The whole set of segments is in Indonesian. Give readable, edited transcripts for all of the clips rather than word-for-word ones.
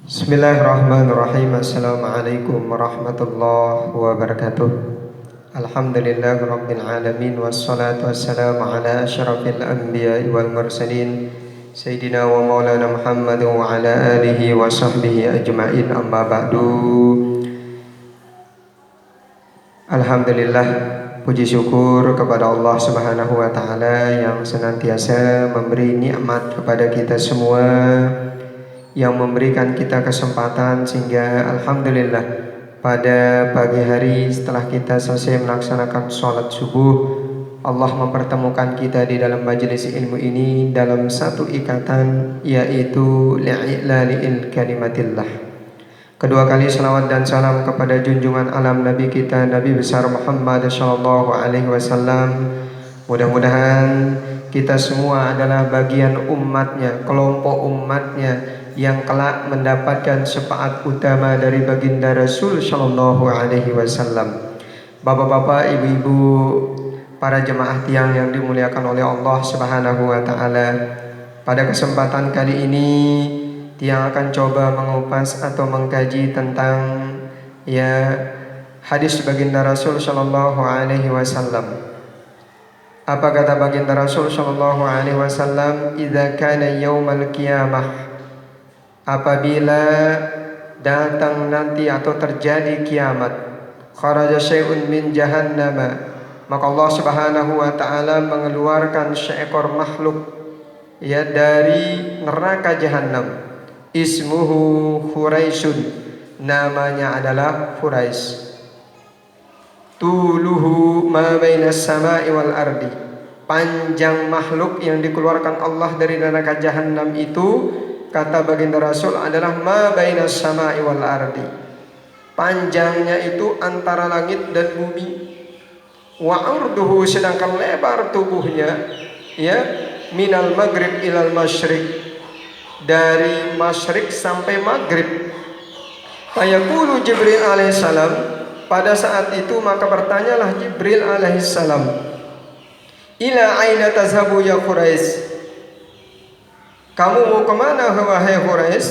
Bismillahirrahmanirrahim. Assalamualaikum warahmatullahi wabarakatuh. Alhamdulillah rabbil alamin, wassalatu wassalamu ala asyrafil anbiya'i wal mursalin Sayyidina wa maulana Muhammad wa ala alihi wa sahbihi ajma'in, amma ba'du. Alhamdulillah, puji syukur kepada Allah subhanahu wa ta'ala yang senantiasa memberi nikmat kepada kita semua, yang memberikan kita kesempatan sehingga alhamdulillah pada pagi hari setelah kita selesai melaksanakan sholat subuh, Allah mempertemukan kita di dalam majelis ilmu ini dalam satu ikatan, yaitu li'ilali'il kalimatillah. Kedua kali salawat dan salam kepada junjungan alam Nabi kita, Nabi besar Muhammad sallallahu alaihi wasallam. Mudah-mudahan kita semua adalah bagian umatnya, kelompok umatnya yang kelak mendapatkan syafaat utama dari baginda Rasul sallallahu alaihi wasallam. Bapak-bapak, ibu-ibu, para jemaah tiang yang dimuliakan oleh Allah Subhanahu wa taala. Pada kesempatan kali ini tiang akan coba mengupas atau mengkaji tentang hadis baginda Rasul sallallahu alaihi wasallam. Apa kata baginda Rasul sallallahu alaihi wasallam? Idza kana yaumal qiyamah, apabila datang nanti atau terjadi kiamat, kharaja syai'un min jahannama, maka Allah Subhanahu wa taala mengeluarkan seekor makhluk dari neraka jahanam. Ismuhu Huraisun, namanya adalah Hurais. Tuluhu ma bainas sama'i wal ardi, panjang makhluk yang dikeluarkan Allah dari neraka jahanam itu, kata baginda Rasul, adalah ma bainas sama'i wal ardi, panjangnya itu antara langit dan bumi. Wa urduhu, sedangkan lebar tubuhnya minal maghrib ilal masyriq, dari masyriq sampai maghrib. Fayaqulu Jibril alaihissalam, pada saat itu maka bertanyalah Jibril alaihissalam, ila aina tazhabu ya Quraisy, kamu mau kemana wahai Quraisy?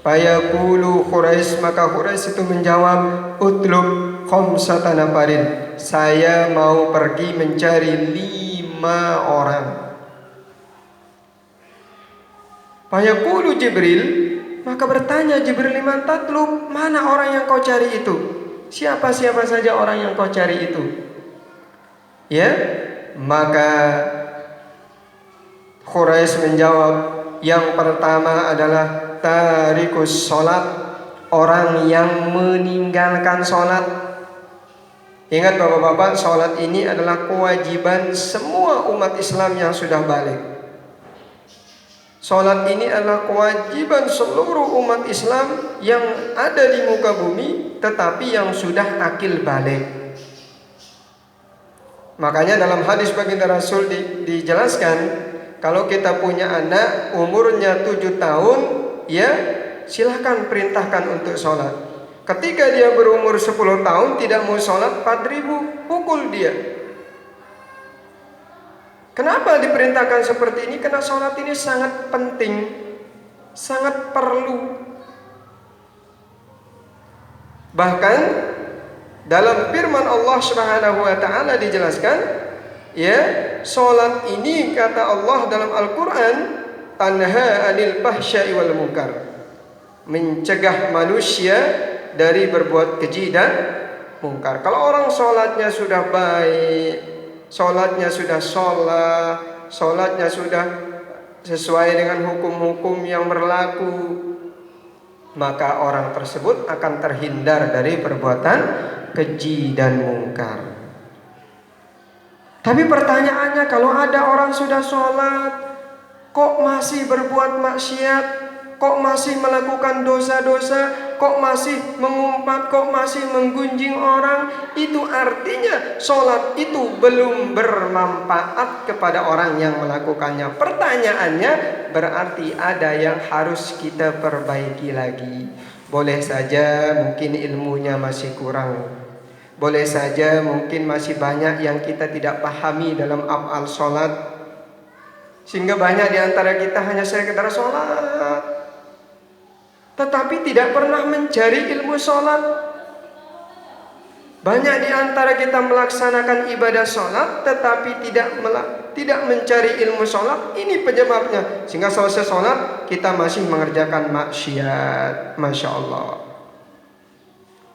Fayaqulu Quraisy, maka Quraisy itu menjawab, utlub khamsata nafarin, saya mau pergi mencari 5 orang. Fayaqulu Jibril, maka bertanya Jibril, liman tatlub, mana orang yang kau cari itu? Siapa saja orang yang kau cari itu? Maka Quraisy menjawab, yang pertama adalah tarikus sholat, orang yang meninggalkan sholat. Ingat bapak-bapak, sholat ini adalah kewajiban semua umat Islam yang sudah balik. Sholat ini adalah kewajiban seluruh umat Islam yang ada di muka bumi, tetapi yang sudah akil balik. Makanya dalam hadis baginda Rasul dijelaskan, kalau kita punya anak umurnya 7 tahun, silahkan perintahkan untuk sholat. Ketika dia berumur 10 tahun tidak mau sholat, 4.000 pukul dia. Kenapa diperintahkan seperti ini? Karena sholat ini sangat penting, sangat perlu. Bahkan dalam firman Allah Subhanahu wa taala dijelaskan, sholat ini kata Allah dalam Al-Quran, tanha anil fahsya'i wal munkar, mencegah manusia dari berbuat keji dan mungkar. Kalau orang sholatnya sudah baik, sholatnya sudah sholatnya sudah sesuai dengan hukum-hukum yang berlaku, maka orang tersebut akan terhindar dari perbuatan keji dan mungkar. Tapi pertanyaannya, kalau ada orang sudah sholat kok masih berbuat maksiat, kok masih melakukan dosa-dosa, kok masih mengumpat, kok masih menggunjing orang, itu artinya sholat itu belum bermanfaat kepada orang yang melakukannya. Pertanyaannya, berarti ada yang harus kita perbaiki lagi. Boleh saja mungkin ilmunya masih kurang, boleh saja mungkin masih banyak yang kita tidak pahami dalam af'al sholat, sehingga banyak di antara kita hanya sekedar sholat. tetapi tidak pernah mencari ilmu sholat. Banyak di antara kita melaksanakan ibadah sholat tetapi tidak mencari ilmu sholat. Ini penyebabnya. Sehingga selesai sholat kita masih mengerjakan maksiat. Masya Allah.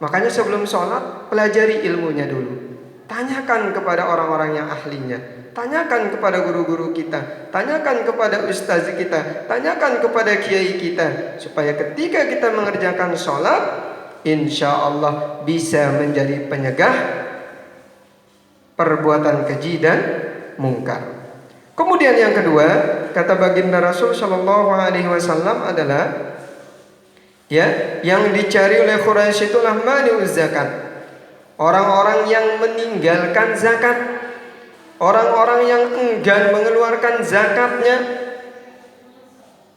Makanya sebelum sholat pelajari ilmunya dulu. Tanyakan kepada orang-orang yang ahlinya. Tanyakan kepada guru-guru kita. Tanyakan kepada ustaz kita. Tanyakan kepada kiai kita. Supaya ketika kita mengerjakan sholat, insya Allah bisa menjadi penyegah perbuatan keji dan mungkar. Kemudian yang kedua, kata baginda Rasul Shallallahu Alaihi Wasallam adalah, yang dicari oleh Quraisy itulah mani'uz zakat. Orang-orang yang meninggalkan zakat, orang-orang yang enggan mengeluarkan zakatnya.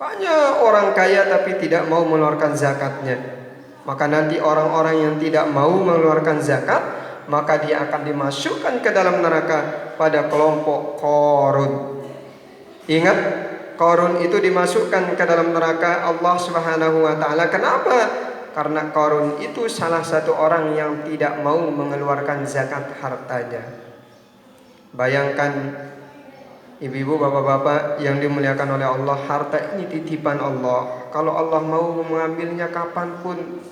Banyak orang kaya tapi tidak mau mengeluarkan zakatnya. Maka nanti orang-orang yang tidak mau mengeluarkan zakat, maka dia akan dimasukkan ke dalam neraka pada kelompok Qarun. Ingat, Qarun itu dimasukkan ke dalam neraka Allah Subhanahu wa taala. Kenapa? Karena Qarun itu salah satu orang yang tidak mau mengeluarkan zakat hartanya. Bayangkan ibu-ibu, bapak-bapak yang dimuliakan oleh Allah, harta ini titipan Allah. Kalau Allah mau mengambilnya kapanpun,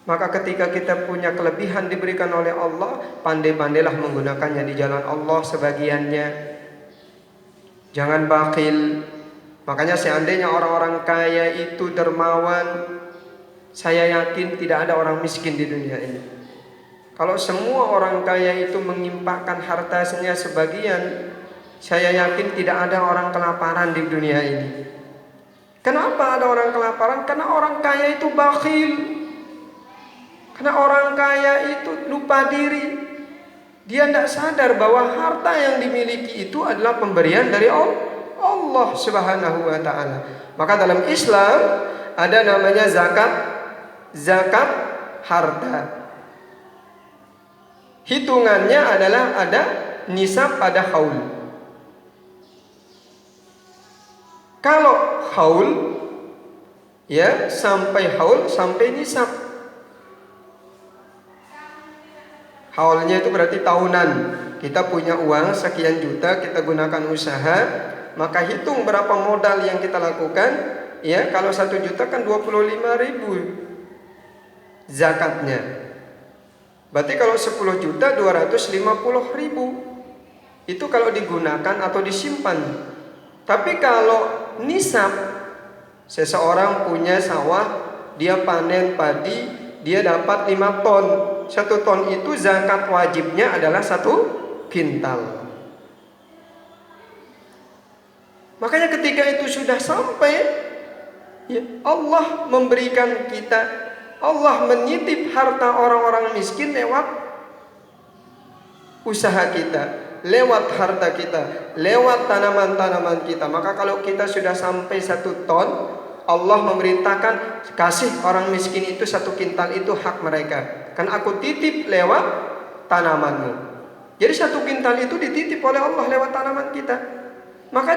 maka ketika kita punya kelebihan diberikan oleh Allah, pandai-pandailah menggunakannya di jalan Allah sebagiannya. Jangan bakhil. Makanya seandainya orang-orang kaya itu dermawan, saya yakin tidak ada orang miskin di dunia ini. Kalau semua orang kaya itu mengimpakkan hartanya sebagian, saya yakin tidak ada orang kelaparan di dunia ini. Kenapa ada orang kelaparan? Karena orang kaya itu bakhil. Karena orang kaya itu lupa diri. Dia tidak sadar bahwa harta yang dimiliki itu adalah pemberian dari Allah Subhanahu wa taala. Maka dalam Islam ada namanya zakat harta. Hitungannya adalah ada nisab, ada haul. Kalau haul, sampai haul, sampai nisab. Haulnya itu berarti tahunan. Kita punya uang sekian juta, kita gunakan usaha, maka hitung berapa modal yang kita lakukan. Kalau 1 juta kan 25.000 zakatnya. Berarti kalau 10 juta 250.000. Itu kalau digunakan atau disimpan. Tapi kalau nisab, seseorang punya sawah, dia panen padi, dia dapat 5 ton. 1 ton itu zakat wajibnya adalah 1 kintal. Makanya ketika itu sudah sampai, Allah memberikan kita, Allah menitip harta orang-orang miskin lewat usaha kita, lewat harta kita, lewat tanaman-tanaman kita. Maka kalau kita sudah sampai 1 ton, Allah memerintahkan kasih orang miskin itu 1 kintal, itu hak mereka. Kan aku titip lewat tanamanmu. Jadi 1 kintal itu dititip oleh Allah lewat tanaman kita. Maka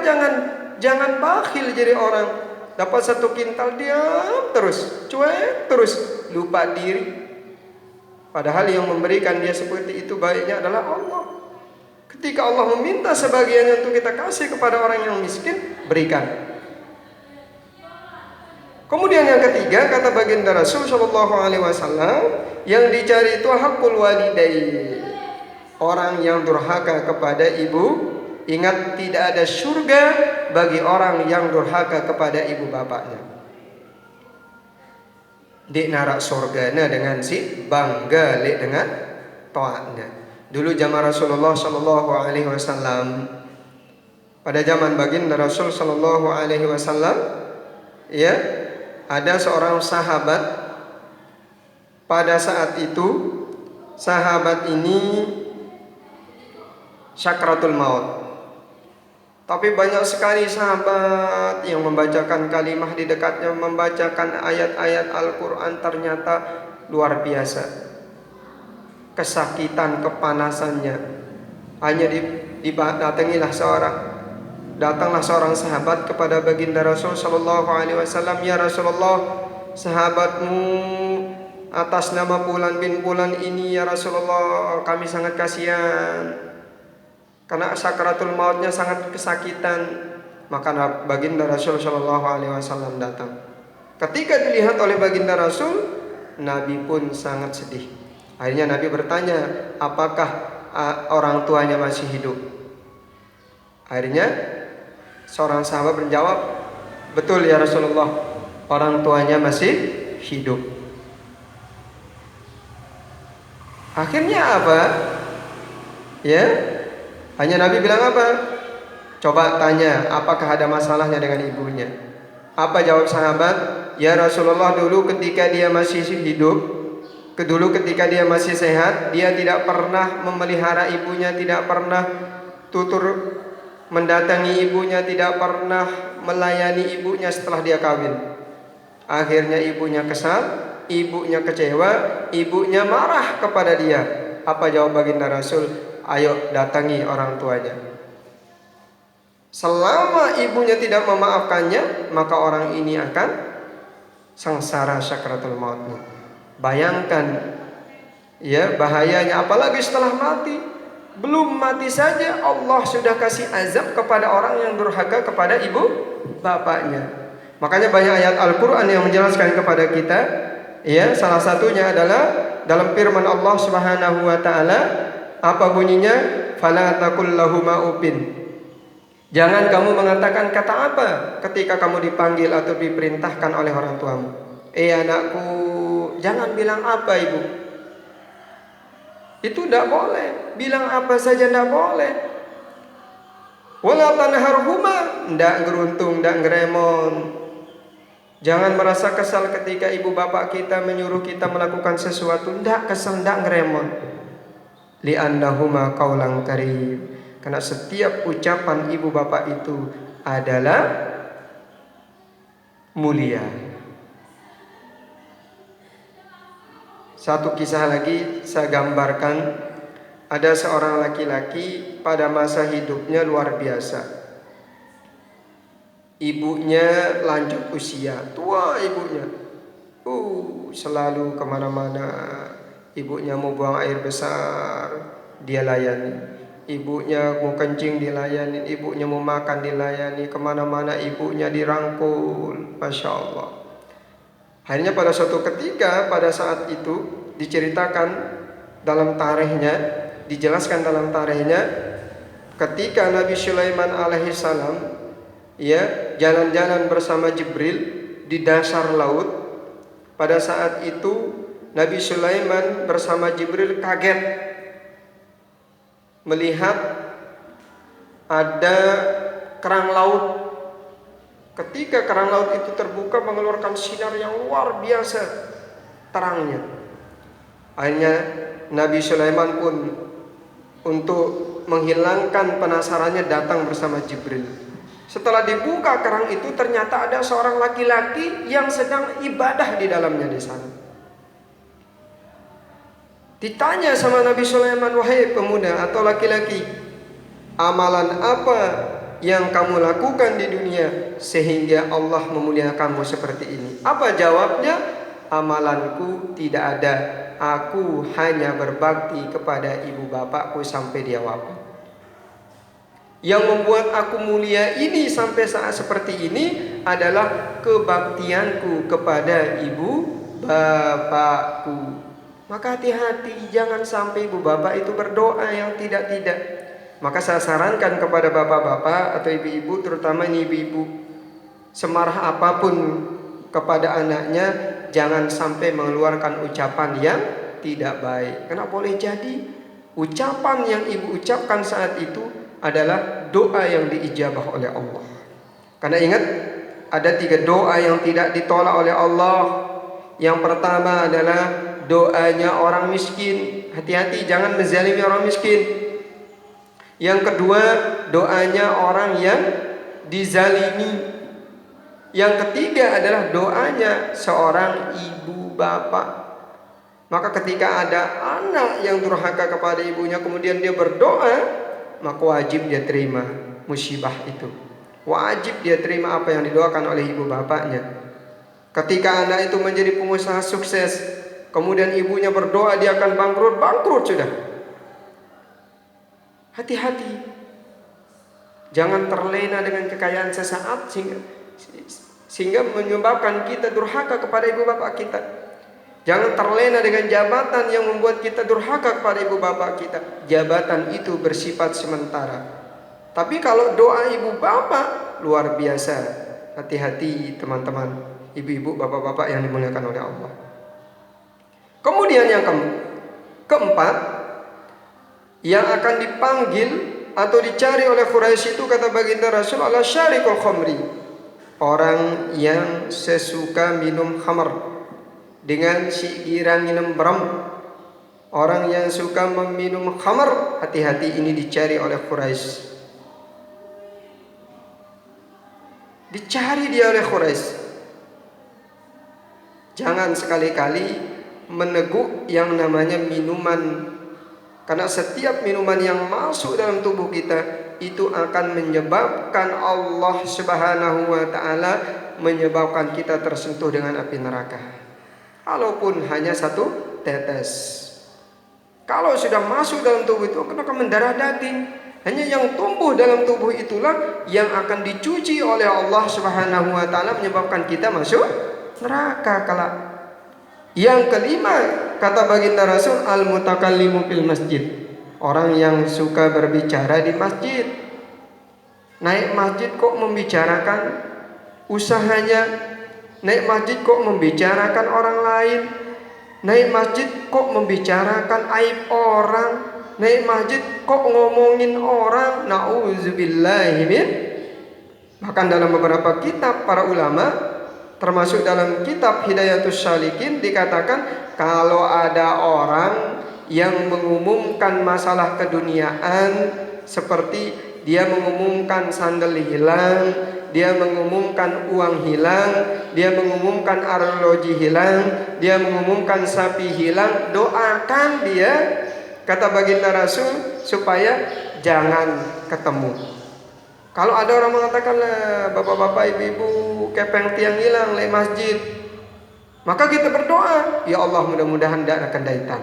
jangan bakhil jadi orang. Dapat 1 kintal diam terus, cuek terus, lupa diri. Padahal yang memberikan dia seperti itu baiknya adalah Allah. Ketika Allah meminta sebagiannya untuk kita kasih kepada orang yang miskin, berikan. Kemudian yang ketiga, kata baginda Rasul Shallallahu Alaihi Wasallam, yang dicari itu hakul walidain. Orang yang durhaka kepada ibu. Ingat, tidak ada surga bagi orang yang durhaka kepada ibu bapaknya. Di narak surganya dengan si bangga dengan taatnya. Dulu zaman Rasulullah Shallallahu Alaihi Wasallam, pada zaman baginda Rasul Shallallahu Alaihi Wasallam, ada seorang sahabat. Pada saat itu sahabat ini sakratul maut. Tapi banyak sekali sahabat yang membacakan kalimah di dekatnya, membacakan ayat-ayat Al-Quran, ternyata luar biasa. Kesakitan, kepanasannya. Hanya datanglah seorang sahabat kepada baginda Rasul Sallallahu Alaihi Wasallam, ya Rasulullah, sahabatmu atas nama Fulan bin Fulan ini ya Rasulullah, kami sangat kasihan karena sakaratul mautnya sangat kesakitan. Maka baginda Rasul Shallallahu Alaihi Wasallam datang. Ketika dilihat oleh baginda Rasul, Nabi pun sangat sedih. Akhirnya Nabi bertanya, apakah orang tuanya masih hidup? Akhirnya seorang sahabat menjawab, betul ya Rasulullah, orang tuanya masih hidup. Akhirnya apa? Ya, hanya Nabi bilang apa? Coba tanya, apakah ada masalahnya dengan ibunya? Apa jawab sahabat? Ya Rasulullah, dulu ketika dia masih hidup, ketika dia masih sehat, dia tidak pernah memelihara ibunya, tidak pernah tutur mendatangi ibunya, tidak pernah melayani ibunya setelah dia kawin. Akhirnya ibunya kesal, ibunya kecewa, ibunya marah kepada dia. Apa jawab baginda Rasul? Ayo datangi orang tuanya. Selama ibunya tidak memaafkannya, maka orang ini akan sengsara sakaratul maut. Bayangkan ya bahayanya, apalagi setelah mati. Belum mati saja Allah sudah kasih azab kepada orang yang durhaka kepada ibu bapaknya. Makanya banyak ayat Al-Quran yang menjelaskan kepada kita. Ya, salah satunya adalah dalam firman Allah Subhanahu wa taala, apa bunyinya? Fala taqul lahuma upin. Jangan kamu mengatakan kata apa ketika kamu dipanggil atau diperintahkan oleh orang tuamu. Anakku, jangan bilang apa ibu. Itu tidak boleh. Bilang apa saja tidak boleh. Wala tanharhuma, tidak geruntung, tidak ngeremon. Jangan merasa kesal ketika ibu bapak kita menyuruh kita melakukan sesuatu. Tidak kesal, tidak ngeremon. Li'annahuma qaulan karim. Karena setiap ucapan ibu bapak itu adalah mulia. Satu kisah lagi saya gambarkan. Ada seorang laki-laki pada masa hidupnya luar biasa. Ibunya lanjut usia, tua ibunya. Selalu kemana-mana. Ibunya mau buang air besar, dia layani. Ibunya mau kencing dilayani, ibunya mau makan dilayani, kemana-mana ibunya dirangkul, Masya Allah. Akhirnya pada suatu ketika, pada saat itu diceritakan dalam tarikhnya, dijelaskan dalam tarikhnya, ketika Nabi Sulaiman alaihissalam ya jalan-jalan bersama Jibril di dasar laut. Pada saat itu Nabi Sulaiman bersama Jibril kaget melihat ada kerang laut. Ketika kerang laut itu terbuka mengeluarkan sinar yang luar biasa terangnya. Akhirnya Nabi Sulaiman pun untuk menghilangkan penasarannya datang bersama Jibril. Setelah dibuka kerang itu, ternyata ada seorang laki-laki yang sedang ibadah di dalamnya di sana. Ditanya sama Nabi Sulaiman, wahai pemuda atau laki-laki, amalan apa yang kamu lakukan di dunia sehingga Allah memuliakanmu seperti ini? Apa jawabnya? Amalanku tidak ada. Aku hanya berbakti kepada ibu bapakku sampai dia wafat. Yang membuat aku mulia ini sampai saat seperti ini adalah kebaktianku kepada ibu bapakku. Maka hati-hati, jangan sampai ibu bapak itu berdoa yang tidak-tidak. Maka saya sarankan kepada bapak-bapak atau ibu-ibu, terutama ini ibu-ibu, semarah apapun kepada anaknya, jangan sampai mengeluarkan ucapan yang tidak baik. Karena boleh jadi ucapan yang ibu ucapkan saat itu adalah doa yang diijabah oleh Allah. Karena ingat, ada 3 doa yang tidak ditolak oleh Allah. Yang pertama adalah doanya orang miskin. Hati-hati, jangan menzalimi orang miskin. Yang kedua, doanya orang yang dizalimi. Yang ketiga adalah doanya seorang ibu bapak. Maka ketika ada anak yang durhaka kepada ibunya kemudian dia berdoa, maka wajib dia terima musibah itu. Wajib dia terima apa yang didoakan oleh ibu bapaknya. Ketika anak itu menjadi pengusaha sukses, kemudian ibunya berdoa dia akan bangkrut, bangkrut sudah. Hati-hati. Jangan terlena dengan kekayaan sesaat sehingga menyebabkan kita durhaka kepada ibu bapak kita. Jangan terlena dengan jabatan yang membuat kita durhaka kepada ibu bapak kita. Jabatan itu bersifat sementara. Tapi kalau doa ibu bapak luar biasa. Hati-hati teman-teman, ibu-ibu, bapak-bapak yang dimuliakan oleh Allah. Kemudian yang keempat, yang akan dipanggil atau dicari oleh Quraisy itu, kata baginda Rasul, adalah syarikul khamri, orang yang sesuka minum khamr dengan si girang minum beram. Orang yang suka meminum khamr, hati-hati, ini dicari oleh Quraisy. Dicari dia oleh Quraisy. Jangan sekali-kali meneguk yang namanya minuman, karena setiap minuman yang masuk dalam tubuh kita itu akan menyebabkan Allah Subhanahu wa ta'ala menyebabkan kita tersentuh dengan api neraka. Kalaupun hanya satu tetes. Kalau sudah masuk dalam tubuh itu akan mendarah daging. Hanya yang tumbuh dalam tubuh itulah yang akan dicuci oleh Allah Subhanahu wa ta'ala menyebabkan kita masuk neraka kelak. Yang kelima, kata baginda Rasul, al-mutakallimu fil masjid, orang yang suka berbicara di masjid. Naik masjid kok membicarakan usahanya, naik masjid kok membicarakan orang lain, naik masjid kok membicarakan aib orang, naik masjid kok ngomongin orang. Nauzubillahi min. Bahkan dalam beberapa kitab para ulama, termasuk dalam kitab Hidayatus Syalikin, dikatakan kalau ada orang yang mengumumkan masalah keduniaan, seperti dia mengumumkan sandal hilang, dia mengumumkan uang hilang, dia mengumumkan arloji hilang, dia mengumumkan sapi hilang, doakan dia, kata baginda Rasul, supaya jangan ketemu. Kalau ada orang mengatakan, bapak-bapak, ibu-ibu, kepeng tiang hilang di masjid, maka kita berdoa, ya Allah, mudah-mudahan tidak akan daitan.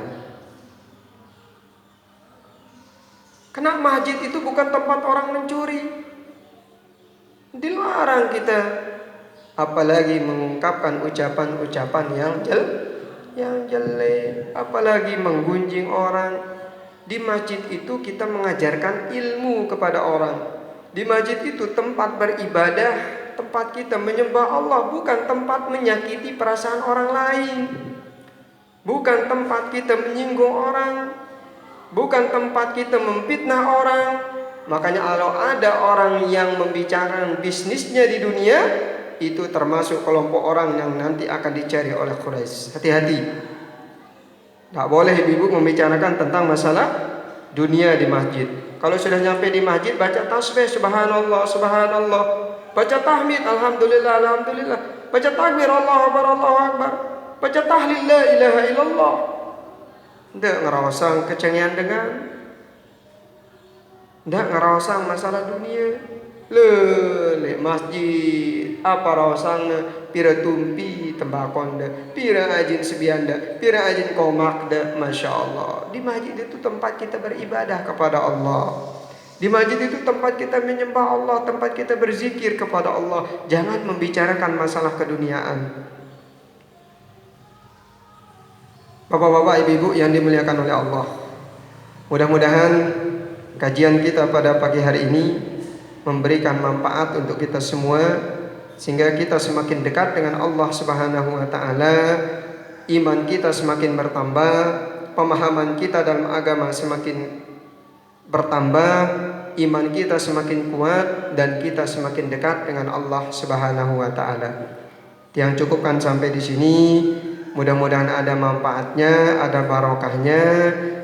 Karena masjid itu bukan tempat orang mencuri. Dilarang kita, apalagi mengungkapkan ucapan-ucapan yang jelek, apalagi menggunjing orang. Di masjid itu kita mengajarkan ilmu kepada orang. Di masjid itu tempat beribadah, tempat kita menyembah Allah, bukan tempat menyakiti perasaan orang lain, bukan tempat kita menyinggung orang, bukan tempat kita memfitnah orang. Makanya kalau ada orang yang membicarakan bisnisnya di dunia, itu termasuk kelompok orang yang nanti akan dicari oleh Quraisy. Hati-hati. Tak boleh ibu-ibu membicarakan tentang masalah dunia di masjid. Kalau sudah nyampe di masjid, baca tasbih, subhanallah, subhanallah, baca tahmid, alhamdulillah, alhamdulillah, baca takbir, Allahu akbar, Allahu akbar, baca tahlil, la ilaha illallah. Tidak ngerasa kecengian dengan, tidak ngerasa masalah dunia. Lele masjid apa rasanya, pira tumpi tembakon dah, pira ajin sebianda, pira ajin komak dah. Masya Allah, di masjid itu tempat kita beribadah kepada Allah. Di masjid itu tempat kita menyembah Allah, tempat kita berzikir kepada Allah. Jangan membicarakan masalah keduniaan. Bapak-bapak, ibu-ibu yang dimuliakan oleh Allah, mudah-mudahan kajian kita pada pagi hari ini memberikan manfaat untuk kita semua, sehingga kita semakin dekat dengan Allah Subhanahu wa ta'ala, iman kita semakin bertambah, pemahaman kita dalam agama semakin bertambah, iman kita semakin kuat, dan kita semakin dekat dengan Allah Subhanahu wa ta'ala. Yang cukupkan sampai di sini. Mudah-mudahan ada manfaatnya, ada barokahnya.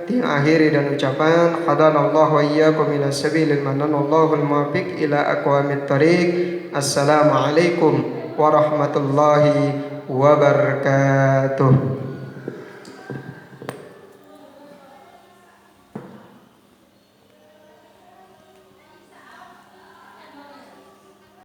Akhiri dan ucapan, hadanallahu wa iyyakum ila sabilil mananallahu al-muwaffiq ila aqwamit thariq. Assalamualaikum warahmatullahi wabarakatuh.